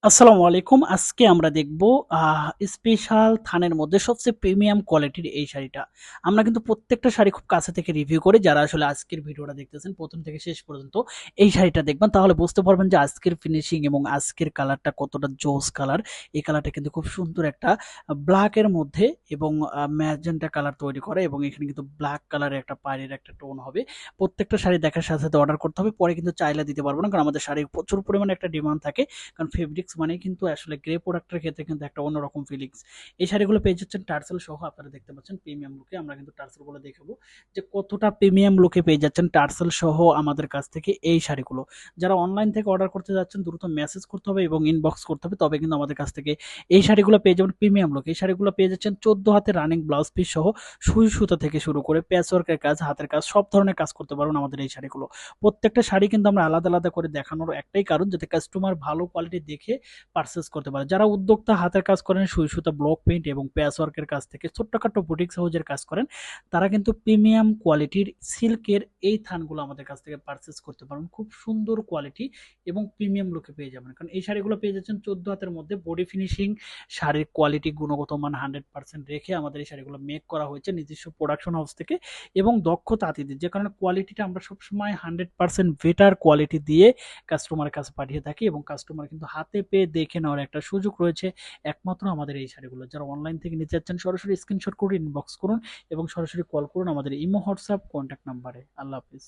আসসালামু আলাইকুম। আজকে আমরা দেখব স্পেশাল থানের মধ্যে সবচেয়ে প্রিমিয়াম কোয়ালিটির এই শাড়িটা। আমরা কিন্তু প্রত্যেকটা শাড়ি খুব কাছে থেকে রিভিউ করি। যারা আসলে আজকের ভিডিওটা দেখতেছেন ১ম থেকে শেষ পর্যন্ত এই শাড়িটা দেখবেন তাহলে বুঝতে পারবেন যে আজকের ফিনিশিং এবং আজকের কালারটা কতটা জোস কালার। এই কালারটা কিন্তু খুব সুন্দর একটা ব্ল্যাক এর মধ্যে এবং ম্যাজেন্টা কালার তৈরি করে এবং এখানে কিন্তু ব্ল্যাক কালারের একটা পাড়ের একটা টোন হবে। প্রত্যেকটা শাড়ি দেখার সাথে, সাথে অর্ডার করতে হবে। পরে কিন্তু চাইলে দিতে পারবো না। কারণ আমাদের শাড়ির প্রচুর পরিমাণে একটা ডিমান্ড থাকে। কারণ ফেব্রিক্স মানেই কিন্তু আসলে গ্রে প্রোডাক্টের ক্ষেত্রে কিন্তু একটা অন্যরকম ফিলিংস। এই শাড়িগুলো পেয়ে যাচ্ছেন টার্সেল সহ, আপনারা দেখতে পাচ্ছেন প্রিমিয়াম লুকে। আমরা কিন্তু টার্সেলগুলো দেখাবো যে কতটা প্রিমিয়াম লুকে পেয়ে যাচ্ছেন টার্সেল সহ আমাদের কাছ থেকে এই শাড়িগুলো। যারা অনলাইন থেকে অর্ডার করতে যাচ্ছেন দ্রুত মেসেজ করতে হবে এবং ইনবক্স করতে হবে, তবে কিন্তু আমাদের কাছ থেকে এই শাড়িগুলো পেয়ে যাবেন প্রিমিয়াম লুক। এই শাড়িগুলো পেয়ে যাচ্ছেন 14 হাতের রানিং ব্লাউজ পিস সহ, সুই সুতা থেকে শুরু করে প্যাচওয়ার্কের কাজ, হাতের কাজ, সব ধরনের কাজ করতে পারবেন আমাদের এই শাড়িগুলো। প্রত্যেকটা শাড়ি কিন্তু আমরা আলাদা আলাদা করে দেখানোর একটাই কারণ, যাতে কাস্টমার ভালো কোয়ালিটি দেখে পারচেস করতে পারে। যারা উদ্যোক্তা হাতের কাজ করেন, সুই সুতা, ব্লক পেইন্ট এবং প্যাচ ওয়ার্কের কাজ থেকে ছোট্টখাটো বুটিক্স হাউজের কাজ করেন, তারা কিন্তু প্রিমিয়াম কোয়ালিটির সিল্কের এই থানগুলো আমাদের কাছ থেকে পারচেস করতে পারবেন। খুব সুন্দর কোয়ালিটি এবং প্রিমিয়াম লুকে পেয়ে যাবেন। কারণ এই শাড়িগুলো পেয়ে যাচ্ছেন 14 হাতের মধ্যে। বডি ফিনিশিং, শাড়ির কোয়ালিটি, গুণগত মান 100% রেখে আমাদের এই শাড়িগুলো মেক করা হয়েছে নিজস্ব প্রোডাকশন হাউস থেকে এবং দক্ষ তাঁতিদের, যে কারণে কোয়ালিটিটা আমরা সবসময় 100% বেটার কোয়ালিটি দিয়ে কাস্টমারের কাছে পাঠিয়ে থাকি এবং কাস্টমার কিন্তু হাতে পেয়ে দেখে নেওয়ার একটা সুযোগ রয়েছে একমাত্র আমাদের এই শাড়িগুলো। যারা অনলাইন থেকে নিতে চাচ্ছেন সরাসরি স্ক্রিনশট করে ইনবক্স করুন এবং সরাসরি কল করুন আমাদের ইমো, হোয়াটসঅ্যাপ কন্ট্যাক্ট নাম্বারে। আল্লাহ হাফিজ।